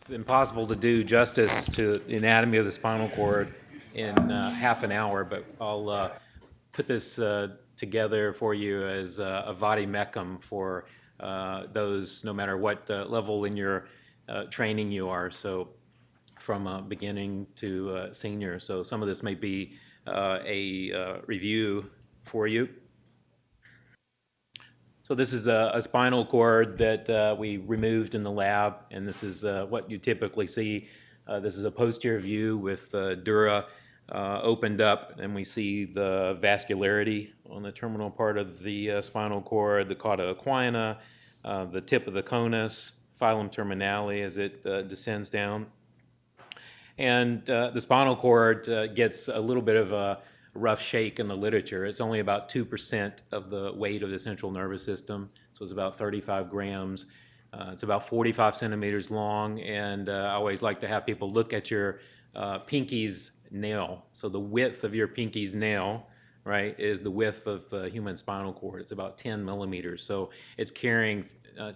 It's impossible to do justice to the anatomy of the spinal cord in half an hour, but I'll put this together for you as a vademecum for those, no matter what level in your training you are. So from beginning to senior. So some of this may be a review for you. So this is a spinal cord that we removed in the lab, and this is what you typically see. This is a posterior view with dura opened up, and we see the vascularity on the terminal part of the spinal cord, the cauda equina, the tip of the conus, filum terminale as it descends down. And the spinal cord gets a little bit of a rough shake in the literature. It's only about 2% of the weight of the central nervous system, so it's about 35 grams. It's about 45 centimeters long, and I always like to have people look at your pinky's nail. So the width of your pinky's nail, right, is the width of the human spinal cord. It's about 10 millimeters. So it's carrying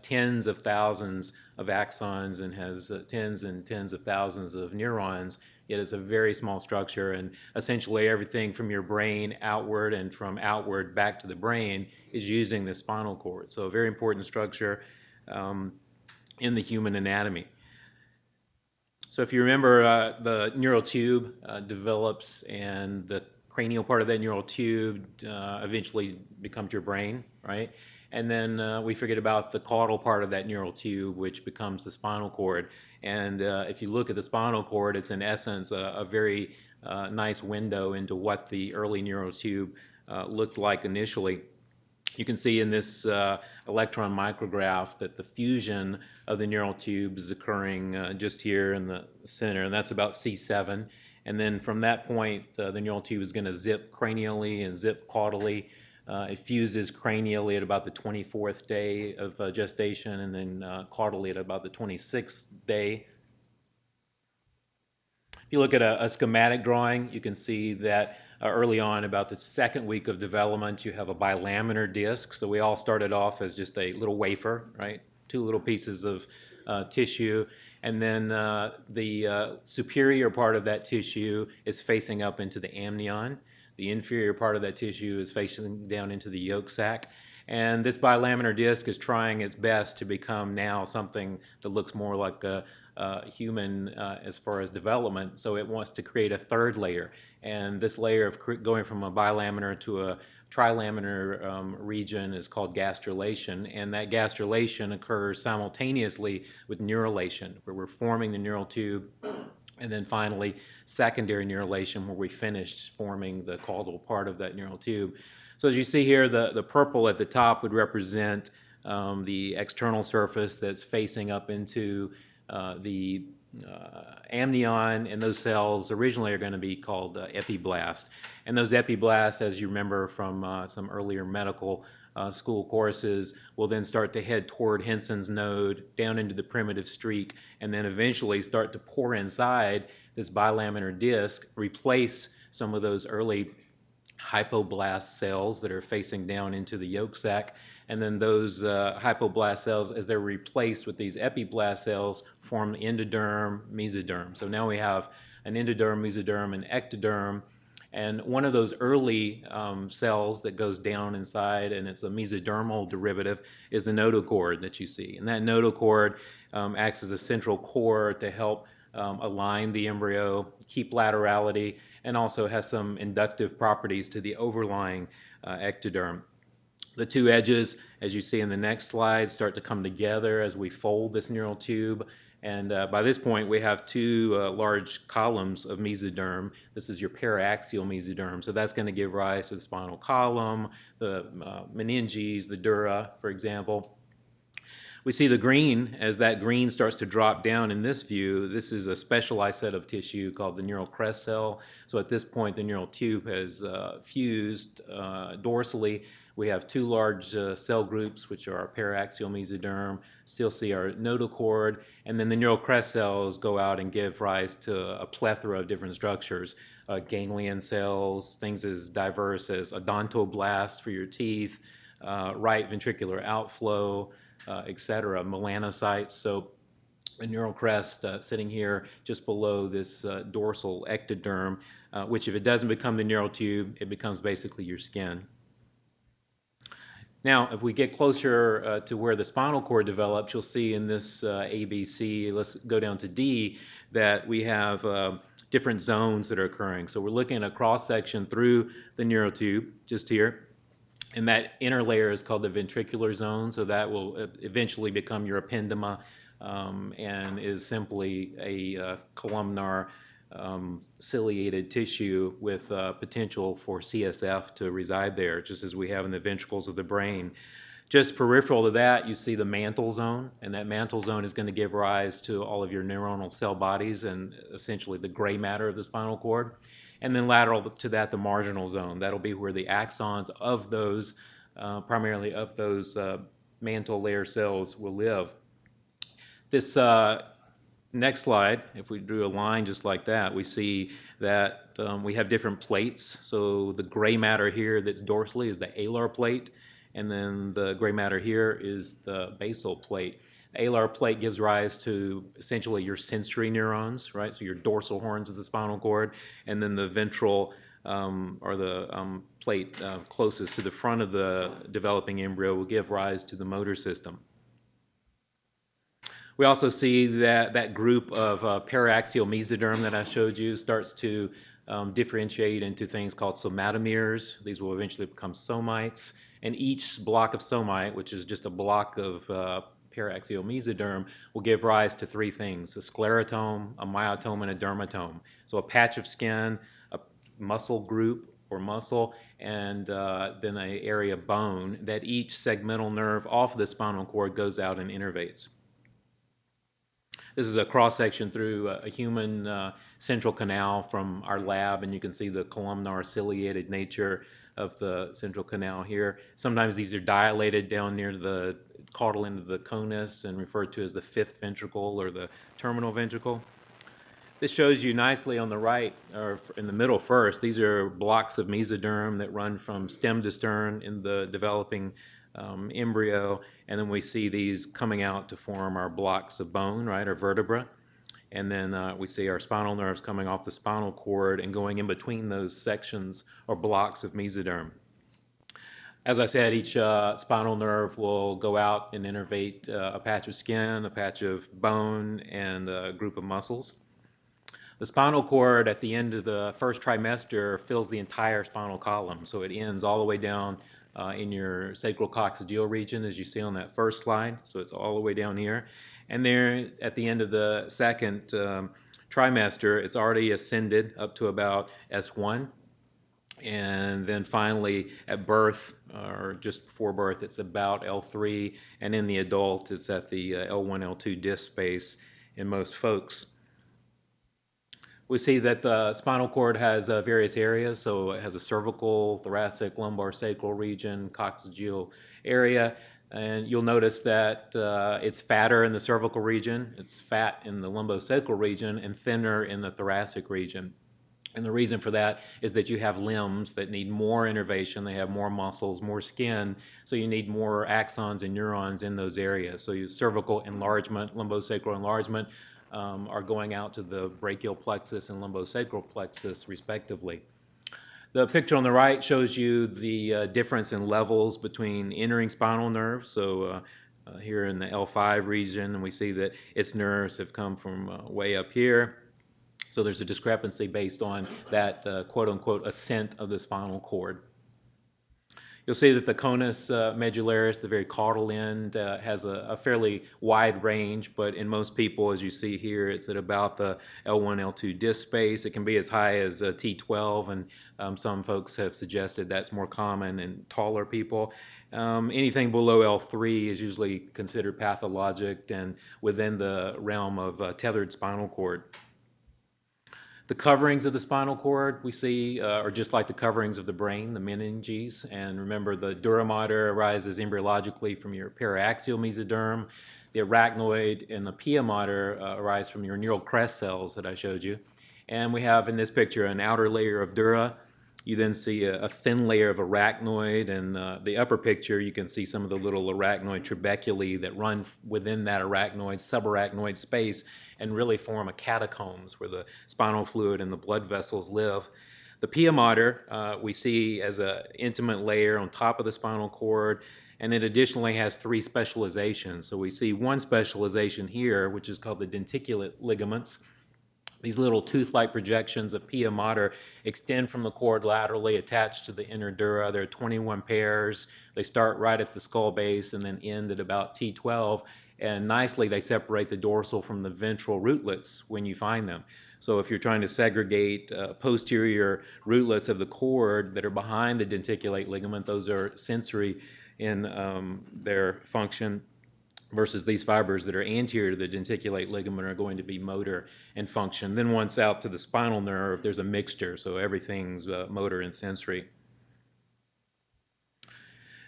tens of thousands of axons and has tens and tens of thousands of neurons, yet it's a very small structure, and essentially everything from your brain outward and from outward back to the brain is using the spinal cord. So a very important structure in the human anatomy. So if you remember, the neural tube develops, and the cranial part of that neural tube eventually becomes your brain, right? And then we forget about the caudal part of that neural tube, which becomes the spinal cord. And if you look at the spinal cord, it's in essence a very nice window into what the early neural tube looked like initially. You can see in this electron micrograph that the fusion of the neural tube is occurring just here in the center, and that's about C7. And then from that point, the neural tube is going to zip cranially and zip caudally. It fuses cranially at about the 24th day of gestation, and then caudally at about the 26th day. If you look at a schematic drawing, you can see that early on, about the second week of development, you have a bilaminar disc. So we all started off as just a little wafer, right? Two little pieces of tissue. And then the superior part of that tissue is facing up into the amnion. The inferior part of that tissue is facing down into the yolk sac. And this bilaminar disc is trying its best to become now something that looks more like a human as far as development. So it wants to create a third layer. And this layer of going from a bilaminar to a trilaminar region is called gastrulation. And that gastrulation occurs simultaneously with neurulation, where we're forming the neural tube. And then finally, secondary neurulation, where we finished forming the caudal part of that neural tube. So as you see here, the purple at the top would represent the external surface that's facing up into the amnion, and those cells originally are going to be called epiblast. And those epiblasts, as you remember from some earlier medical school courses, will then start to head toward Henson's node, down into the primitive streak, and then eventually start to pour inside this bilaminar disc, replace some of those early hypoblast cells that are facing down into the yolk sac. And then those hypoblast cells, as they're replaced with these epiblast cells, form endoderm, mesoderm. So now we have an endoderm, mesoderm, and ectoderm. And one of those early cells that goes down inside, and it's a mesodermal derivative, is the notochord that you see. And that notochord acts as a central core to help align the embryo, keep laterality, and also has some inductive properties to the overlying ectoderm. The two edges, as you see in the next slide, start to come together as we fold this neural tube. And by this point, we have two large columns of mesoderm. This is your paraxial mesoderm. So that's going to give rise to the spinal column, the meninges, the dura, for example. We see the green. As that green starts to drop down in this view, this is a specialized set of tissue called the neural crest cell. So at this point, the neural tube has fused dorsally. We have two large cell groups, which are our paraxial mesoderm, still see our notochord, and then the neural crest cells go out and give rise to a plethora of different structures, ganglion cells, things as diverse as odontoblasts for your teeth, right ventricular outflow, etc., melanocytes. So a neural crest sitting here just below this dorsal ectoderm, which if it doesn't become the neural tube, it becomes basically your skin. Now, if we get closer to where the spinal cord develops, you'll see in this ABC, let's go down to D, that we have different zones that are occurring. So we're looking at a cross-section through the neural tube, just here. And that inner layer is called the ventricular zone, so that will eventually become your ependema and is simply a columnar ciliated tissue with potential for CSF to reside there, just as we have in the ventricles of the brain. Just peripheral to that, you see the mantle zone, and that mantle zone is going to give rise to all of your neuronal cell bodies and essentially the gray matter of the spinal cord. And then lateral to that, the marginal zone. That'll be where the axons of those, primarily of those mantle layer cells, will live. This next slide, if we drew a line just like that, we see that we have different plates. So the gray matter here that's dorsally is the alar plate, and then the gray matter here is the basal plate. The alar plate gives rise to essentially your sensory neurons, right? So your dorsal horns of the spinal cord, and then the ventral or the plate closest to the front of the developing embryo will give rise to the motor system. We also see that that group of paraxial mesoderm that I showed you starts to differentiate into things called somatomeres. These will eventually become somites, and each block of somite, which is just a block of paraxial mesoderm, will give rise to three things: a sclerotome, a myotome, and a dermatome. So a patch of skin, a muscle group or muscle, and then an area of bone that each segmental nerve off the spinal cord goes out and innervates. This is a cross-section through a human central canal from our lab, and you can see the columnar ciliated nature of the central canal here. Sometimes these are dilated down near the caudal end of the conus and referred to as the fifth ventricle or the terminal ventricle. This shows you nicely on the right, or in the middle first, these are blocks of mesoderm that run from stem to stern in the developing embryo, and then we see these coming out to form our blocks of bone, right, our vertebra, and then we see our spinal nerves coming off the spinal cord and going in between those sections or blocks of mesoderm. As I said, each spinal nerve will go out and innervate a patch of skin, a patch of bone, and a group of muscles. The spinal cord at the end of the first trimester fills the entire spinal column, so it ends all the way down in your sacrococcygeal region, as you see on that first slide. So it's all the way down here. And there at the end of the second trimester, it's already ascended up to about S1. And then finally at birth, or just before birth, it's about L3. And in the adult, it's at the L1, L2 disc space in most folks. We see that the spinal cord has various areas, so it has a cervical, thoracic, lumbar sacral region, coccygeal area, and you'll notice that it's fatter in the cervical region, it's fat in the lumbosacral region, and thinner in the thoracic region. And the reason for that is that you have limbs that need more innervation, they have more muscles, more skin, so you need more axons and neurons in those areas. So your cervical enlargement, lumbosacral enlargement, are going out to the brachial plexus and lumbosacral plexus, respectively. The picture on the right shows you the difference in levels between entering spinal nerves. So here in the L5 region, and we see that its nerves have come from way up here. So there's a discrepancy based on that quote-unquote ascent of the spinal cord. You'll see that the conus medullaris, the very caudal end, has a fairly wide range, but in most people, as you see here, it's at about the L1, L2 disc space. It can be as high as T12, and some folks have suggested that's more common in taller people. Anything below L3 is usually considered pathologic and within the realm of tethered spinal cord. The coverings of the spinal cord we see are just like the coverings of the brain, the meninges. And remember, the dura mater arises embryologically from your paraxial mesoderm. The arachnoid and the pia mater arise from your neural crest cells that I showed you. And we have in this picture an outer layer of dura You then see a thin layer of arachnoid, and the upper picture you can see some of the little arachnoid trabeculae that run within that arachnoid, subarachnoid space and really form a catacombs where the spinal fluid and the blood vessels live. The pia mater we see as an intimate layer on top of the spinal cord, and it additionally has 3 specializations. So we see one specialization here, which is called the denticulate ligaments. These little tooth-like projections of pia mater extend from the cord laterally, attached to the inner dura. There are 21 pairs. They start right at the skull base and then end at about T12. And nicely, they separate the dorsal from the ventral rootlets when you find them. So if you're trying to segregate posterior rootlets of the cord that are behind the denticulate ligament, those are sensory in their function, versus these fibers that are anterior to the denticulate ligament are going to be motor and function. Then once out to the spinal nerve, there's a mixture, so everything's motor and sensory.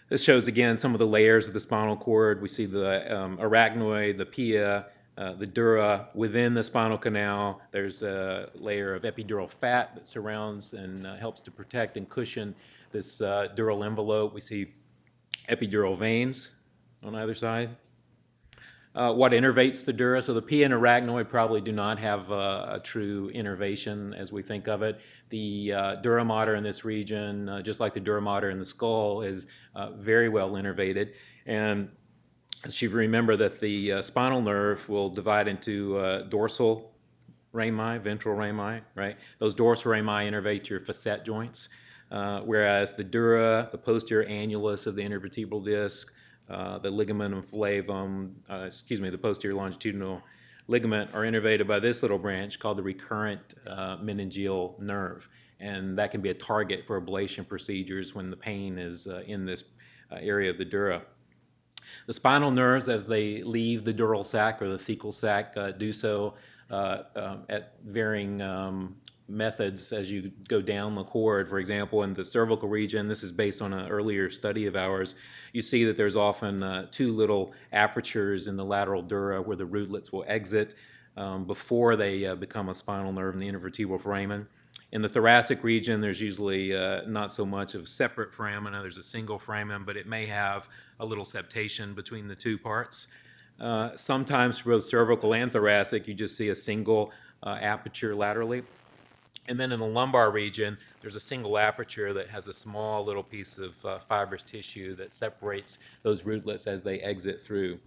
This shows again some of the layers of the spinal cord. We see the arachnoid, the pia, the dura. Within the spinal canal, there's a layer of epidural fat that surrounds and helps to protect and cushion this dural envelope. We see epidural veins on either side. What innervates the dura? So the pia and arachnoid probably do not have a true innervation as we think of it. The dura mater in this region, just like the dura mater in the skull, is very well innervated. And you remember that the spinal nerve will divide into dorsal rami, ventral rami, right? Those dorsal rami innervate your facet joints, whereas the dura, the posterior annulus of the intervertebral disc, the ligamentum flavum, the posterior longitudinal ligament, are innervated by this little branch called the recurrent meningeal nerve. And that can be a target for ablation procedures when the pain is in this area of the dura. The spinal nerves, as they leave the dural sac or the thecal sac, do so at varying methods as you go down the cord. For example, in the cervical region, this is based on an earlier study of ours, you see that there's often 2 little apertures in the lateral dura where the rootlets will exit before they become a spinal nerve in the intervertebral foramen. In the thoracic region, there's usually not so much of separate foramina. There's a single foramen, but it may have a little septation between the 2 parts. Sometimes for both cervical and thoracic, you just see a single aperture laterally. And then in the lumbar region, there's a single aperture that has a small little piece of fibrous tissue that separates those rootlets as they exit through.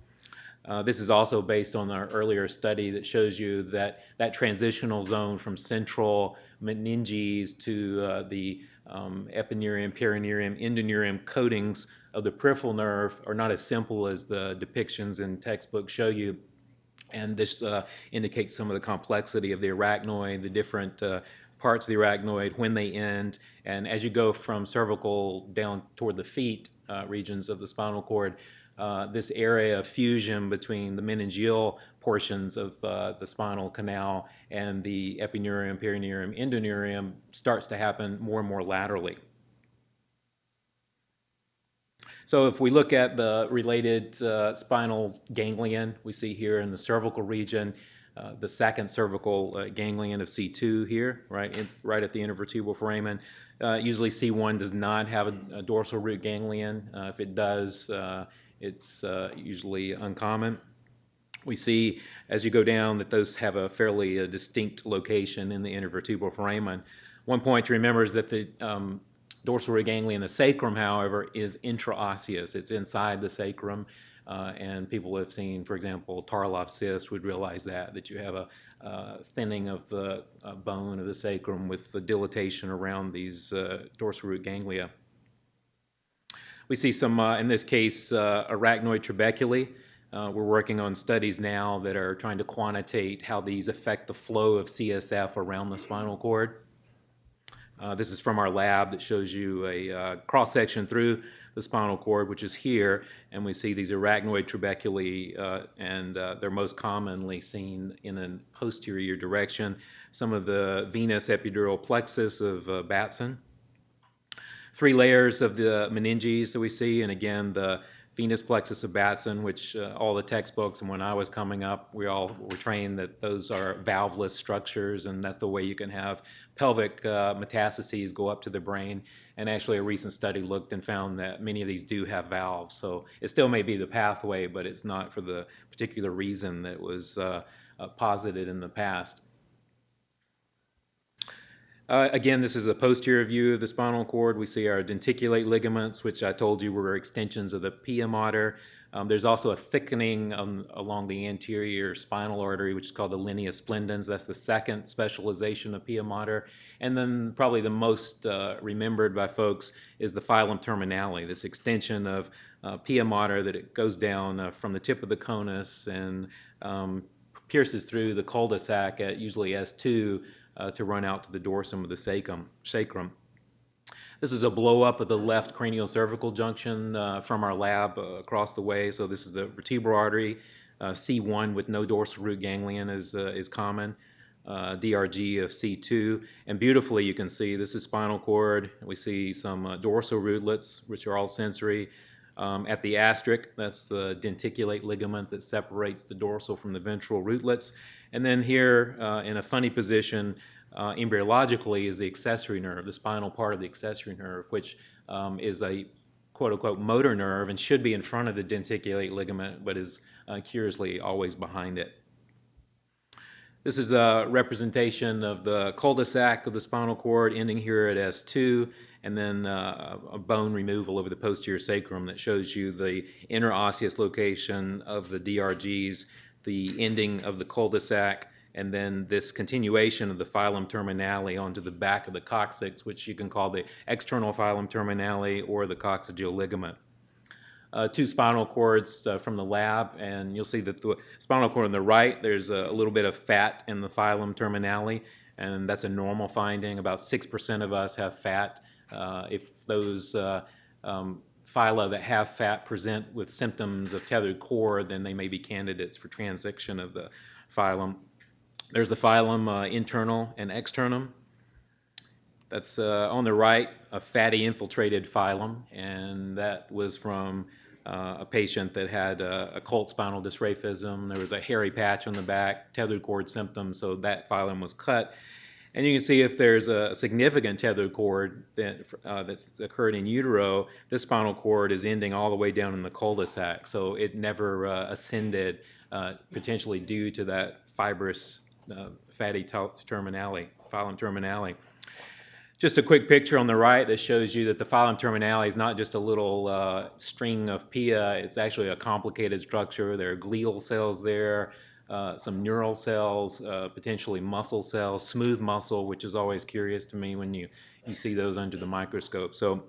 This is also based on our earlier study that shows you that that transitional zone from central meninges to the epineurium, perineurium, endoneurium coatings of the peripheral nerve are not as simple as the depictions in textbooks show you. And this indicates some of the complexity of the arachnoid, the different parts of the arachnoid, when they end. And as you go from cervical down toward the feet regions of the spinal cord, this area of fusion between the meningeal portions of the spinal canal and the epineurium, perineurium, endoneurium starts to happen more and more laterally. So if we look at the related spinal ganglion, we see here in the cervical region, the second cervical ganglion of C2 here, right at the intervertebral foramen. Usually C1 does not have a dorsal root ganglion. If it does, it's usually uncommon. We see as you go down that those have a fairly distinct location in the intervertebral foramen. One point to remember is that the dorsal root ganglion, the sacrum, however, is intraosseous. It's inside the sacrum. And people have seen, for example, Tarloff cyst would realize that you have a thinning of the bone of the sacrum with the dilatation around these dorsal root ganglia. We see some, in this case, arachnoid trabeculae. We're working on studies now that are trying to quantitate how these affect the flow of CSF around the spinal cord. This is from our lab that shows you a cross-section through the spinal cord, which is here, and we see these arachnoid trabeculae, and they're most commonly seen in a posterior direction. Some of the venous epidural plexus of Bassons. 3 layers of the meninges that we see, and again, the venous plexus of Batson, which all the textbooks and when I was coming up, we all were trained that those are valveless structures, and that's the way you can have pelvic metastases go up to the brain. And actually a recent study looked and found that many of these do have valves. So it still may be the pathway, but it's not for the particular reason that was posited in the past. Again, this is a posterior view of the spinal cord. We see our denticulate ligaments, which I told you were extensions of the pia mater. There's also a thickening along the anterior spinal artery, which is called the linea splendens. That's the second specialization of pia mater. And then probably the most remembered by folks is the filum terminale, this extension of pia mater that it goes down from the tip of the conus and pierces through the cul-de-sac at usually S2 to run out to the dorsum of the sacrum. This is a blow up of the left cranial-cervical junction from our lab across the way. So this is the vertebral artery. C1 with no dorsal root ganglion is common. DRG of C2. And beautifully you can see this is spinal cord. We see some dorsal rootlets, which are all sensory. At the asterisk, that's the denticulate ligament that separates the dorsal from the ventral rootlets. And then here in a funny position, embryologically is the accessory nerve, the spinal part of the accessory nerve, which is a quote-unquote motor nerve and should be in front of the denticulate ligament, but is curiously always behind it. This is a representation of the cul-de-sac of the spinal cord ending here at S2, and then a bone removal over the posterior sacrum that shows you the interosseous location of the DRGs, the ending of the cul-de-sac, and then this continuation of the filum terminale onto the back of the coccyx, which you can call the external filum terminale or the coccygeal ligament. Two spinal cords from the lab, and you'll see that the spinal cord on the right, there's a little bit of fat in the filum terminale, and that's a normal finding. About 6% of us have fat. If those phyla that have fat present with symptoms of tethered cord, then they may be candidates for transection of the phylum. There's the phylum internal and externum. That's on the right, a fatty infiltrated phylum, and that was from a patient that had occult spinal dysraphism. There was a hairy patch on the back, tethered cord symptoms, so that phylum was cut. And you can see if there's a significant tethered cord that's occurred in utero, this spinal cord is ending all the way down in the cul-de-sac, so it never ascended, potentially due to that fibrous fatty terminale, phylum terminale. Just a quick picture on the right that shows you that the phylum terminale is not just a little string of pia, it's actually a complicated structure. There are glial cells there, some neural cells, potentially muscle cells, smooth muscle, which is always curious to me when you see those under the microscope. So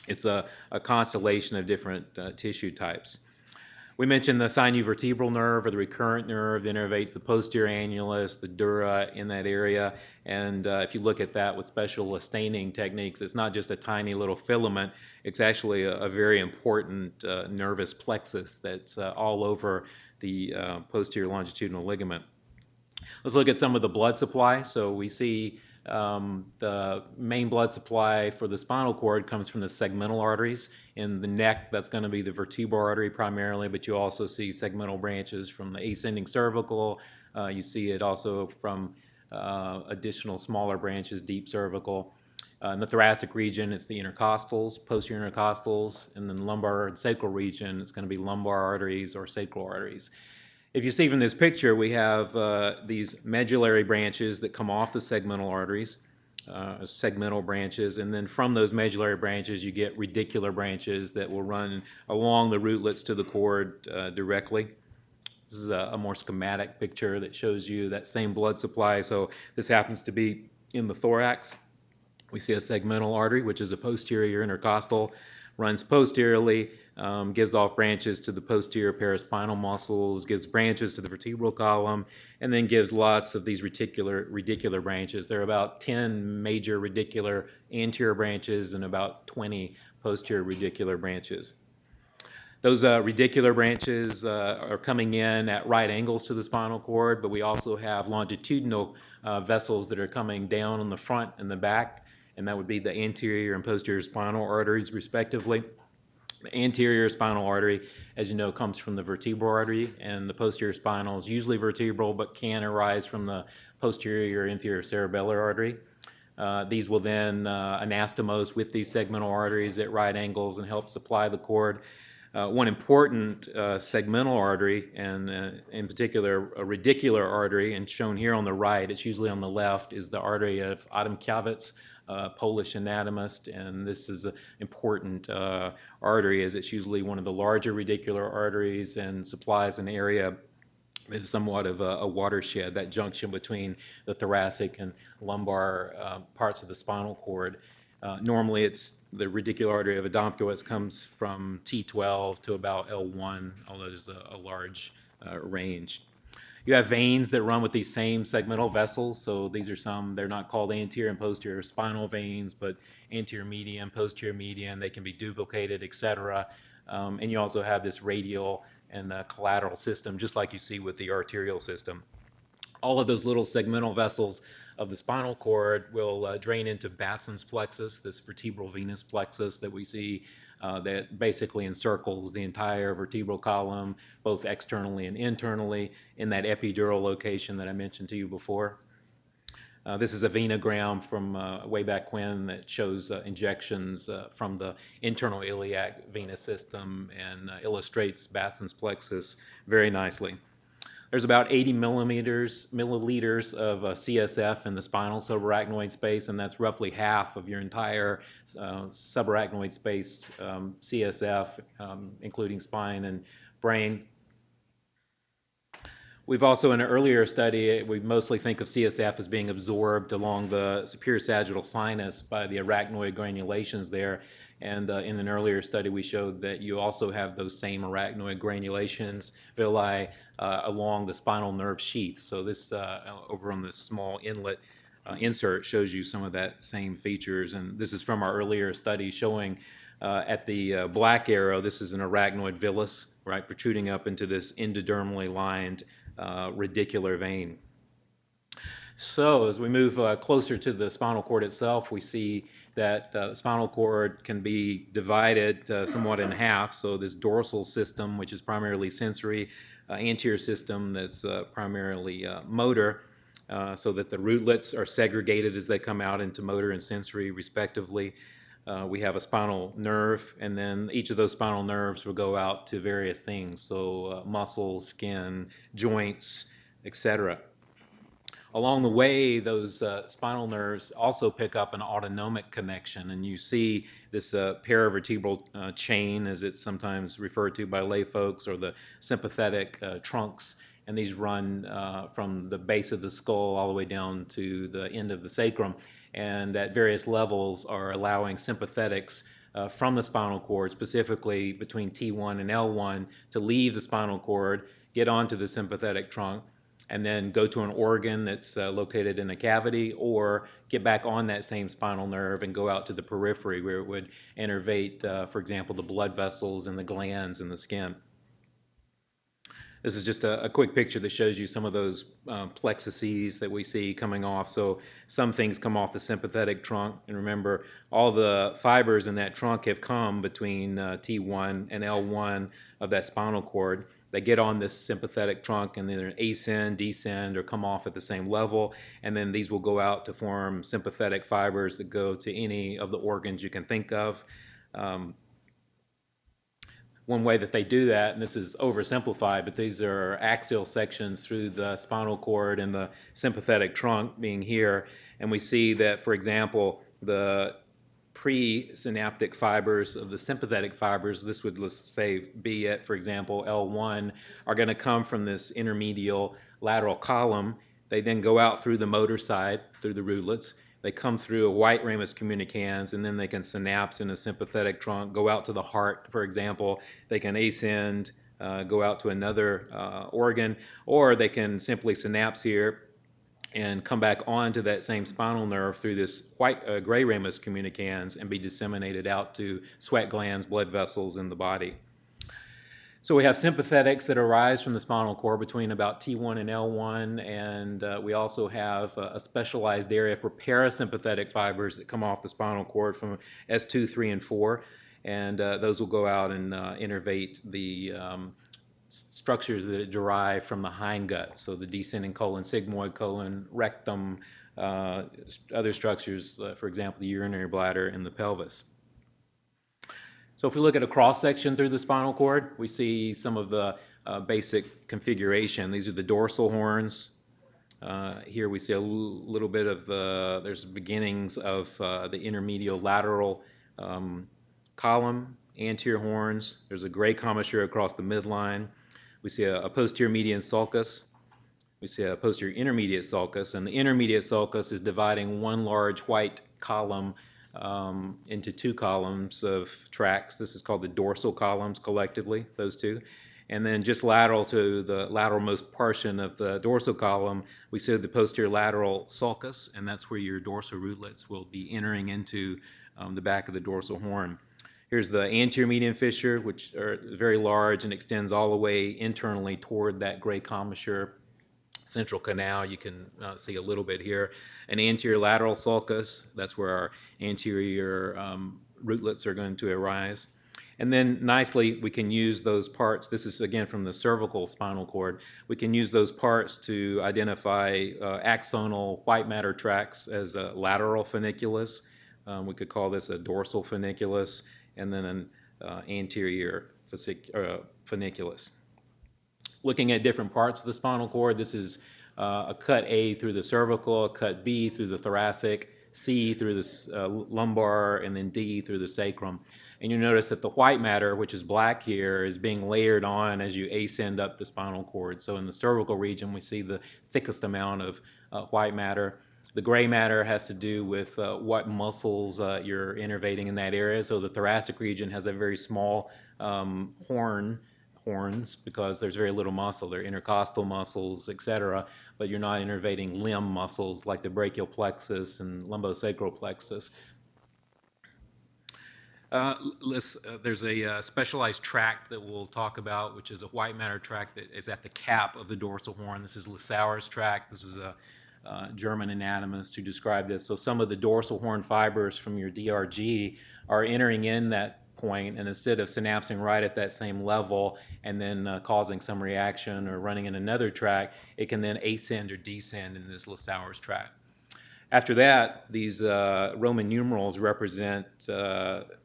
it's a constellation of different tissue types. We mentioned the sinovertebral nerve, or the recurrent nerve that innervates the posterior annulus, the dura in that area. And if you look at that with special staining techniques, it's not just a tiny little filament. It's actually a very important nervous plexus that's all over the posterior longitudinal ligament. Let's look at some of the blood supply. So we see the main blood supply for the spinal cord comes from the segmental arteries. In the neck, that's going to be the vertebral artery primarily, but you also see segmental branches from the ascending cervical. You see it also from additional smaller branches, deep cervical. In the thoracic region, it's the intercostals, posterior intercostals, and then lumbar and sacral region, it's going to be lumbar arteries or sacral arteries. If you see from this picture, we have these medullary branches that come off the segmental arteries, segmental branches, and then from those medullary branches you get radicular branches that will run along the rootlets to the cord directly. This is a more schematic picture that shows you that same blood supply. So this happens to be in the thorax. We see a segmental artery, which is a posterior intercostal, runs posteriorly, gives off branches to the posterior paraspinal muscles, gives branches to the vertebral column, and then gives lots of these radicular branches. There are about 10 major radicular anterior branches and about 20 posterior radicular branches. Those radicular branches are coming in at right angles to the spinal cord, but we also have longitudinal vessels that are coming down on the front and the back, and that would be the anterior and posterior spinal arteries respectively. The anterior spinal artery, as you know, comes from the vertebral artery, and the posterior spinal is usually vertebral but can arise from the posterior inferior cerebellar artery. These will then anastomose with these segmental arteries at right angles and help supply the cord. One important segmental artery, and in particular a radicular artery, and shown here on the right, it's usually on the left, is the artery of Adamkiewicz, Polish anatomist, and this is an important artery as it's usually one of the larger radicular arteries and supplies an area that is somewhat of a watershed, that junction between the thoracic and lumbar parts of the spinal cord. Normally it's the radicular artery of Adamkiewicz comes from T12 to about L1, although there's a large range. You have veins that run with these same segmental vessels, so these are some, they're not called anterior and posterior spinal veins, but anterior median, posterior median, they can be duplicated, etc. And you also have this radial and collateral system, just like you see with the arterial system. All of those little segmental vessels of the spinal cord will drain into Bassons plexus, this vertebral venous plexus that we see that basically encircles the entire vertebral column, both externally and internally, in that epidural location that I mentioned to you before. This is a Vena Graham from way back when that shows injections from the internal iliac venous system and illustrates Bassons plexus very nicely. There's about 80 milliliters of CSF in the spinal subarachnoid space, and that's roughly half of your entire subarachnoid space CSF, including spine and brain. We've also, in an earlier study, we mostly think of CSF as being absorbed along the superior sagittal sinus by the arachnoid granulations there. And in an earlier study, we showed that you also have those same arachnoid granulations, villi, along the spinal nerve sheath. So this, over on this small inlet insert, shows you some of that same features. And this is from our earlier study showing at the black arrow, this is an arachnoid villus, right, protruding up into this endodermally lined radicular vein. So as we move closer to the spinal cord itself, we see that the spinal cord can be divided somewhat in half. So this dorsal system, which is primarily sensory, anterior system that's primarily motor, so that the rootlets are segregated as they come out into motor and sensory respectively. We have a spinal nerve, and then each of those spinal nerves will go out to various things, so muscle, skin, joints, etc. Along the way, those spinal nerves also pick up an autonomic connection, and you see this paravertebral chain, as it's sometimes referred to by lay folks, or the sympathetic trunks, and these run from the base of the skull all the way down to the end of the sacrum, and at various levels are allowing sympathetics from the spinal cord, specifically between T1 and L1, to leave the spinal cord, get onto the sympathetic trunk, and then go to an organ that's located in a cavity, or get back on that same spinal nerve and go out to the periphery where it would innervate, for example, the blood vessels and the glands in the skin. This is just a quick picture that shows you some of those plexuses that we see coming off. So some things come off the sympathetic trunk, and remember, all the fibers in that trunk have come between T1 and L1 of that spinal cord. They get on this sympathetic trunk and then ascend, descend, or come off at the same level, and then these will go out to form sympathetic fibers that go to any of the organs you can think of. One way that they do that, and this is oversimplified, but these are axial sections through the spinal cord and the sympathetic trunk being here, and we see that, for example, the presynaptic fibers of the sympathetic fibers, this would, let's say, be at, for example, L1, are going to come from this intermedial lateral column. They then go out through the motor side, through the rootlets. They come through a white ramus communicans, and then they can synapse in a sympathetic trunk, go out to the heart, for example. They can ascend, go out to another organ, or they can simply synapse here and come back onto that same spinal nerve through this white gray ramus communicans and be disseminated out to sweat glands, blood vessels in the body. So we have sympathetics that arise from the spinal cord between about T1 and L1, and we also have a specialized area for parasympathetic fibers that come off the spinal cord from S2, 3, and 4. and those will go out and innervate the structures that it derive from the hindgut, so the descending colon, sigmoid colon, rectum, other structures, for example, the urinary bladder and the pelvis. So if we look at a cross-section through the spinal cord, we see some of the basic configuration. These are the dorsal horns. Here we see a little bit of there's beginnings of the intermediolateral column, anterior horns. There's a gray commissure across the midline. We see a posterior median sulcus. We see a posterior intermediate sulcus, and the intermediate sulcus is dividing one large white column into two columns of tracts. This is called the dorsal columns collectively, those two. And then just lateral to the lateralmost portion of the dorsal column, we see the posterior lateral sulcus, and that's where your dorsal rootlets will be entering into the back of the dorsal horn. Here's the anterior median fissure, which are very large and extends all the way internally toward that gray commissure. Central canal, you can see a little bit here. An anterior lateral sulcus, that's where our anterior rootlets are going to arise. And then nicely, we can use those parts. This is again from the cervical spinal cord. We can use those parts to identify axonal white matter tracts as a lateral funiculus. We could call this a dorsal funiculus, and then an anterior funiculus. Looking at different parts of the spinal cord, this is a cut A through the cervical, a cut B through the thoracic, C through the lumbar, and then D through the sacrum. And you notice that the white matter, which is black here, is being layered on as you ascend up the spinal cord. So in the cervical region, we see the thickest amount of white matter. The gray matter has to do with what muscles you're innervating in that area. So the thoracic region has a very small horns because there's very little muscle. They're intercostal muscles, etc., but you're not innervating limb muscles like the brachial plexus and lumbosacral plexus. There's a specialized tract that we'll talk about, which is a white matter tract that is at the cap of the dorsal horn. This is Lissauer's tract. This is a German anatomist who described this. So some of the dorsal horn fibers from your DRG are entering in that point, and instead of synapsing right at that same level and then causing some reaction or running in another tract, it can then ascend or descend in this Lissauer's tract. After that, these Roman numerals represent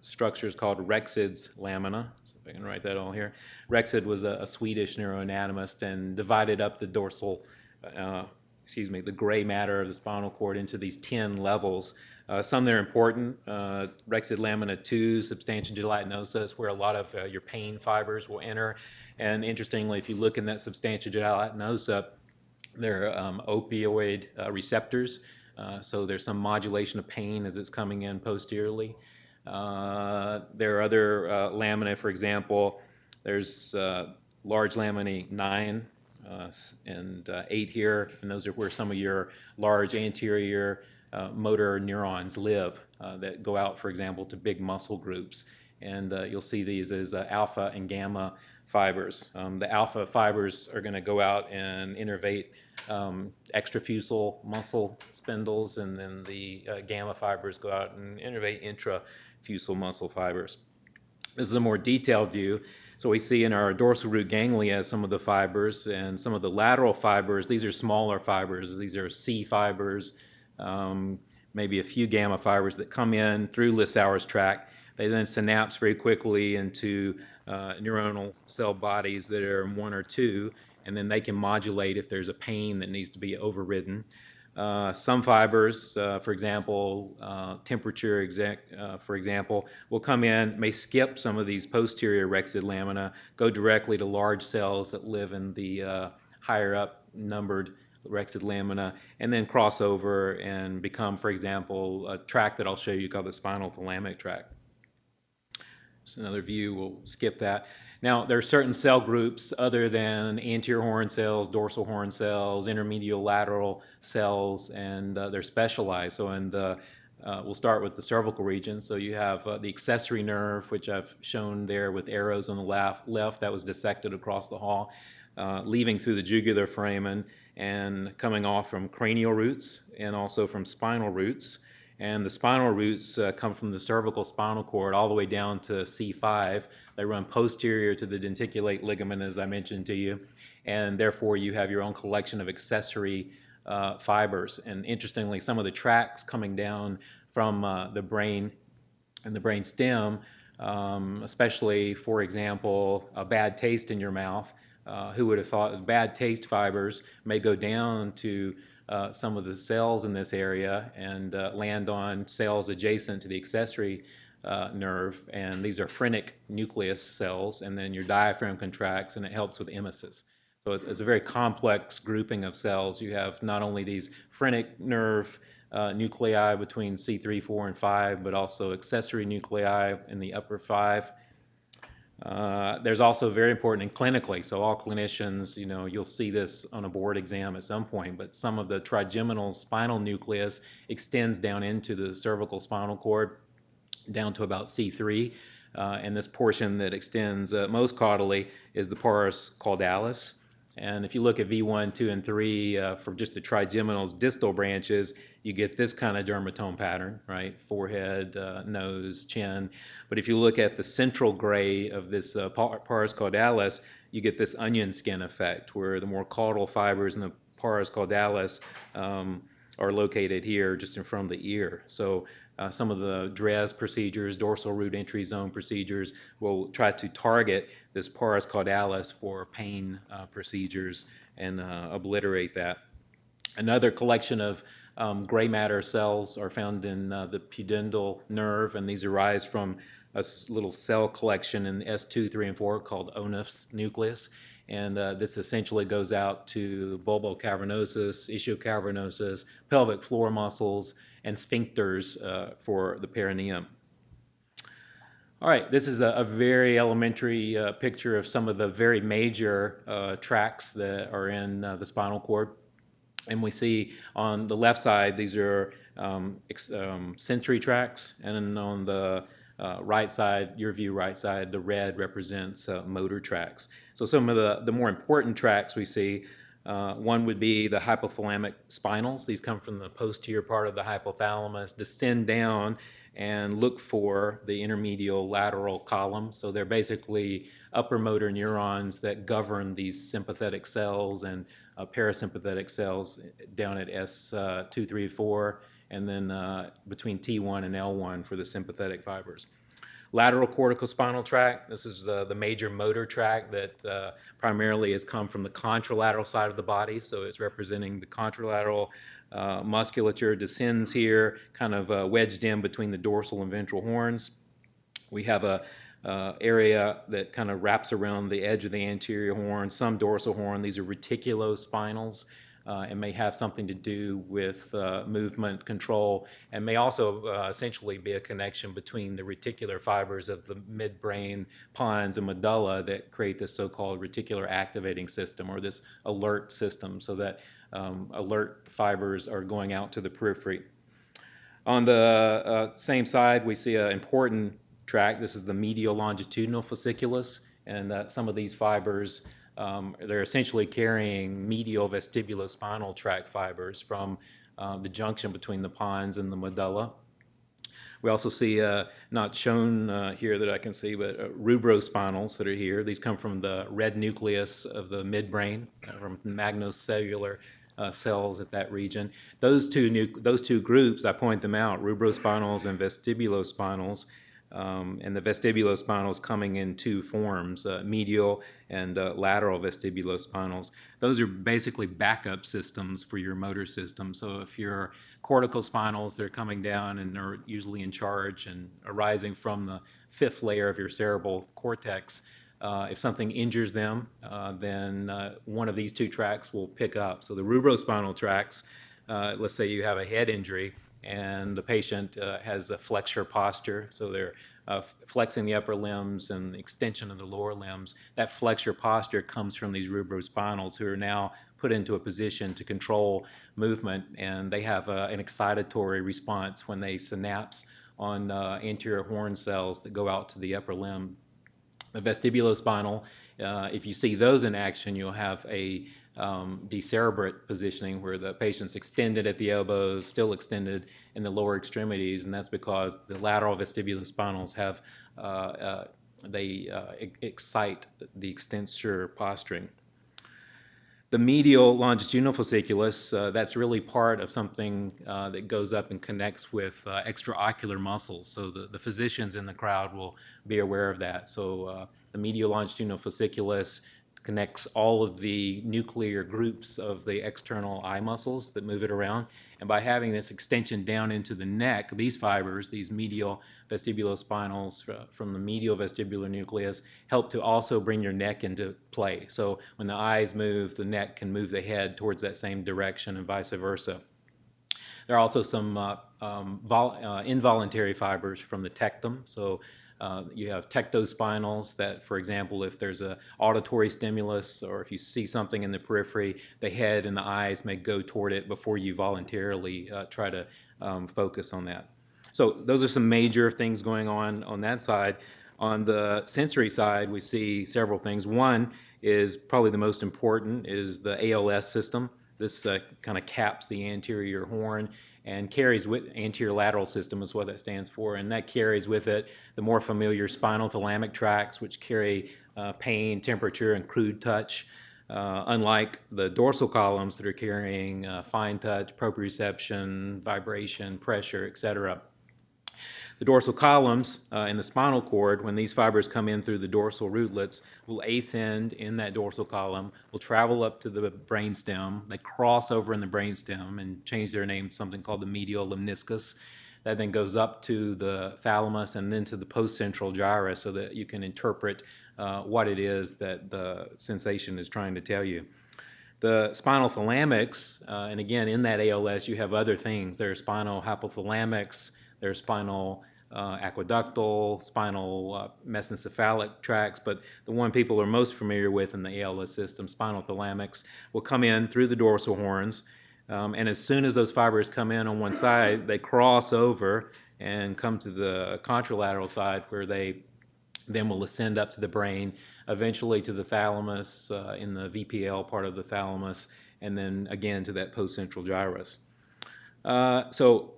structures called Rexid's lamina. So if I can write that all here. Rexid was a Swedish neuroanatomist and divided up the dorsal, the gray matter of the spinal cord into these 10 levels. Some that are important, Rexid lamina 2, substantia gelatinosa, is where a lot of your pain fibers will enter. And interestingly, if you look in that substantia gelatinosa, there are opioid receptors. So there's some modulation of pain as it's coming in posteriorly. There are other laminae, for example, there's large laminae 9 and 8 here, and those are where some of your large anterior motor neurons live that go out, for example, to big muscle groups. And you'll see these as alpha and gamma fibers. The alpha fibers are going to go out and innervate extrafusal muscle spindles, and then the gamma fibers go out and innervate intrafusal muscle fibers. This is a more detailed view. So we see in our dorsal root ganglia some of the fibers, and some of the lateral fibers. These are smaller fibers. These are C fibers, maybe a few gamma fibers that come in through Lissauer's tract. They then synapse very quickly into neuronal cell bodies that are 1 or 2, and then they can modulate if there's a pain that needs to be overridden. Some fibers, for example, temperature, for example, will come in, may skip some of these posterior Rexid lamina, go directly to large cells that live in the higher up numbered Rexid lamina, and then cross over and become, for example, a tract that I'll show you called the spinal thalamic tract. So another view, we'll skip that. Now, there are certain cell groups other than anterior horn cells, dorsal horn cells, intermediolateral cells, and they're specialized. So we'll start with the cervical region. So you have the accessory nerve, which I've shown there with arrows on the left. That was dissected across the hall, leaving through the jugular foramen and coming off from cranial roots and also from spinal roots. And the spinal roots come from the cervical spinal cord all the way down to C5. They run posterior to the denticulate ligament, as I mentioned to you, and therefore you have your own collection of accessory fibers. And interestingly, some of the tracks coming down from the brain and the brain stem, especially, for example, a bad taste in your mouth. Who would have thought bad taste fibers may go down to some of the cells in this area and land on cells adjacent to the accessory nerve, and these are phrenic nucleus cells, and then your diaphragm contracts and it helps with emesis. So it's a very complex grouping of cells. You have not only these phrenic nerve nuclei between C3, 4, and 5, but also accessory nuclei in the upper 5. There's also very important clinically, so all clinicians, you'll see this on a board exam at some point, but some of the trigeminal spinal nucleus extends down into the cervical spinal cord, down to about C3, and this portion that extends most caudally is the pars caudalis. And if you look at V1, 2, and 3 for just the trigeminal's distal branches, you get this kind of dermatome pattern, right? Forehead, nose, chin. But if you look at the central gray of this pars caudalis, you get this onion skin effect, where the more caudal fibers in the pars caudalis are located here just in front of the ear. So some of the DRES procedures, dorsal root entry zone procedures, will try to target this pars caudalis for pain procedures and obliterate that. Another collection of gray matter cells are found in the pudendal nerve, and these arise from a little cell collection in S2, 3, and 4 called Onuf's nucleus. And this essentially goes out to bulbocavernosus, ischiocavernosus, pelvic floor muscles, and sphincters for the perineum. All right, this is a very elementary picture of some of the very major tracts that are in the spinal cord. And we see on the left side, these are sensory tracts, and on the right side, your view right side, the red represents motor tracts. So some of the more important tracts we see, one would be the hypothalamic spinals. These come from the posterior part of the hypothalamus, descend down and look for the intermedial lateral column. So they're basically upper motor neurons that govern these sympathetic cells and parasympathetic cells down at S2, 3, 4, and then between T1 and L1 for the sympathetic fibers. Lateral corticospinal tract, this is the major motor tract that primarily has come from the contralateral side of the body, so it's representing the contralateral musculature, descends here, kind of wedged in between the dorsal and ventral horns. We have a area that kind of wraps around the edge of the anterior horn, some dorsal horn. These are reticulospinals. And may have something to do with movement control, and may also essentially be a connection between the reticular fibers of the midbrain pons and medulla that create this so-called reticular activating system, or this alert system, so that alert fibers are going out to the periphery. On the same side, we see an important tract. This is the medial longitudinal fasciculus, and some of these fibers, they're essentially carrying medial vestibulospinal tract fibers from the junction between the pons and the medulla. We also see, not shown here that I can see, but rubrospinals that are here. These come from the red nucleus of the midbrain, from magnocellular cells at that region. Those two groups, I point them out, rubrospinals and vestibulospinals. And the vestibulospinals coming in two forms, medial and lateral vestibulospinals. Those are basically backup systems for your motor system. So if your cortical spinals, they're coming down and are usually in charge and arising from the fifth layer of your cerebral cortex, if something injures them, then one of these two tracts will pick up. So the rubrospinal tracts, let's say you have a head injury, and the patient has a flexure posture, so they're flexing the upper limbs and the extension of the lower limbs. That flexure posture comes from these rubrospinals, who are now put into a position to control movement, and they have an excitatory response when they synapse on anterior horn cells that go out to the upper limb. The vestibulospinal, if you see those in action, you'll have a decerebrate positioning, where the patient's extended at the elbows, still extended in the lower extremities, and that's because the lateral vestibulospinals have excite the extensor posturing. The medial longitudinal fasciculus, that's really part of something that goes up and connects with extraocular muscles. So the physicians in the crowd will be aware of that. So the medial longitudinal fasciculus connects all of the nuclear groups of the external eye muscles that move it around. And by having this extension down into the neck, these fibers, these medial vestibulospinals from the medial vestibular nucleus, help to also bring your neck into play. So when the eyes move, the neck can move the head towards that same direction and vice versa. There are also some involuntary fibers from the tectum. So you have tectospinals that, for example, if there's an auditory stimulus or if you see something in the periphery, the head and the eyes may go toward it before you voluntarily try to focus on that. So those are some major things going on that side. On the sensory side, we see several things. One is probably the most important is the ALS system. This kind of caps the anterior horn and carries with anterior lateral system is what that stands for, and that carries with it the more familiar spinal thalamic tracts, which carry pain, temperature, and crude touch, unlike the dorsal columns that are carrying fine touch, proprioception, vibration, pressure, etc. The dorsal columns in the spinal cord, when these fibers come in through the dorsal rootlets, will ascend in that dorsal column, will travel up to the brainstem. They cross over in the brainstem and change their name to something called the medial lemniscus. That then goes up to the thalamus and then to the postcentral gyrus so that you can interpret what it is that the sensation is trying to tell you. The spinal thalamics, and again, in that ALS, you have other things. There are spinal hypothalamics, there's spinal aqueductal, spinal mesencephalic tracts, but the one people are most familiar with in the ALS system, spinal thalamics, will come in through the dorsal horns, and as soon as those fibers come in on one side, they cross over and come to the contralateral side where they then will ascend up to the brain, eventually to the thalamus in the VPL part of the thalamus, and then again to that postcentral gyrus. So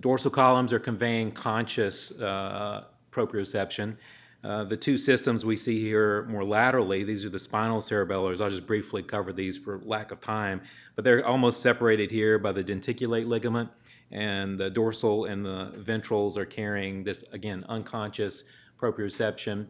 dorsal columns are conveying conscious proprioception. The two systems we see here more laterally, these are the spinal cerebellars. I'll just briefly cover these for lack of time, but they're almost separated here by the denticulate ligament, and the dorsal and the ventrals are carrying this, again, unconscious proprioception.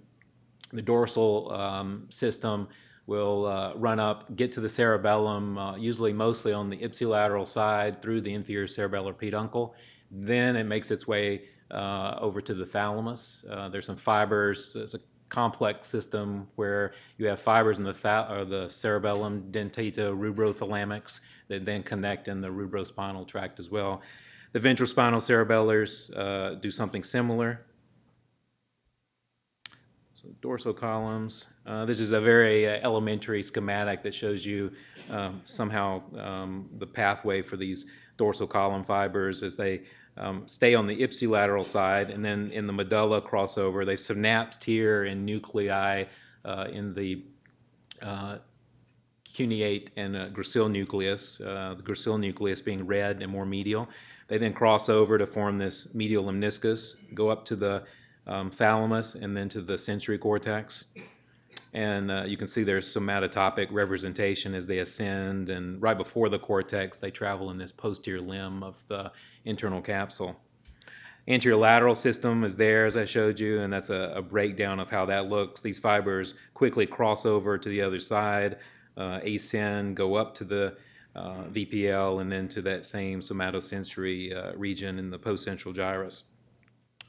The dorsal system will run up, get to the cerebellum, usually mostly on the ipsilateral side through the inferior cerebellar peduncle. Then it makes its way over to the thalamus. There's some fibers. It's a complex system where you have fibers in the cerebellum, dentatorubrothalamus, that then connect in the rubrospinal tract as well. The ventrospinal cerebellars do something similar. So dorsal columns. This is a very elementary schematic that shows you somehow the pathway for these dorsal column fibers as they stay on the ipsilateral side, and then in the medulla crossover. They've synapsed here in nuclei in the cuneate and gracile nucleus, the gracile nucleus being red and more medial. They then cross over to form this medial lemniscus, go up to the thalamus and then to the sensory cortex. And you can see there's somatotopic representation as they ascend, and right before the cortex they travel in this posterior limb of the internal capsule. Anterior lateral system is there, as I showed you, and that's a breakdown of how that looks. These fibers quickly cross over to the other side, ascend, go up to the VPL, and then to that same somatosensory region in the postcentral gyrus.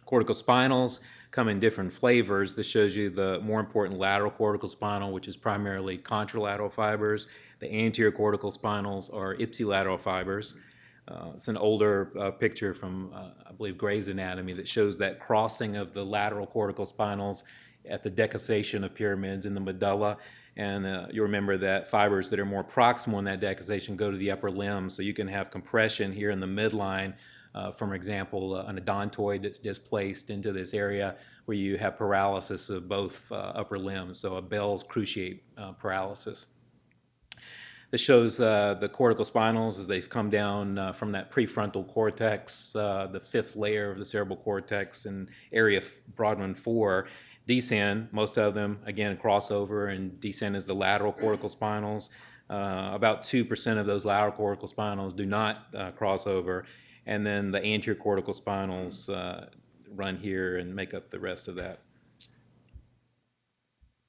Corticospinals come in different flavors. This shows you the more important lateral corticospinal, which is primarily contralateral fibers. The anterior corticospinals are ipsilateral fibers. It's an older picture from, I believe, Gray's Anatomy that shows that crossing of the lateral corticospinals at the decussation of pyramids in the medulla. And you remember that fibers that are more proximal in that decussation go to the upper limb. So you can have compression here in the midline, for example, an odontoid that's displaced into this area where you have paralysis of both upper limbs, so a Bell's cruciate paralysis. This shows the cortical spinals as they've come down from that prefrontal cortex, the fifth layer of the cerebral cortex in area Brodmann 4. Descend, most of them, again, crossover, and descend is the lateral cortical spinals. About 2% of those lateral cortical spinals do not cross over, and then the anterior cortical spinals run here and make up the rest of that.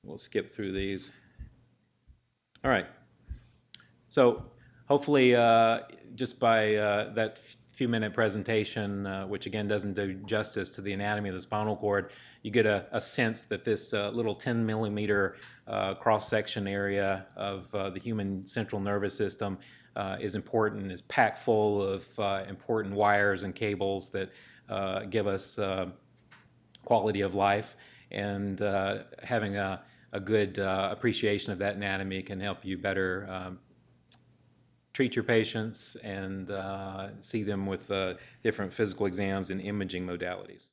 We'll skip through these. All right. So hopefully just by that few-minute presentation, which again doesn't do justice to the anatomy of the spinal cord, you get a sense that this little 10-millimeter cross-section area of the human central nervous system is important, is packed full of important wires and cables that give us quality of life, and having a good appreciation of that anatomy can help you better treat your patients and see them with different physical exams and imaging modalities.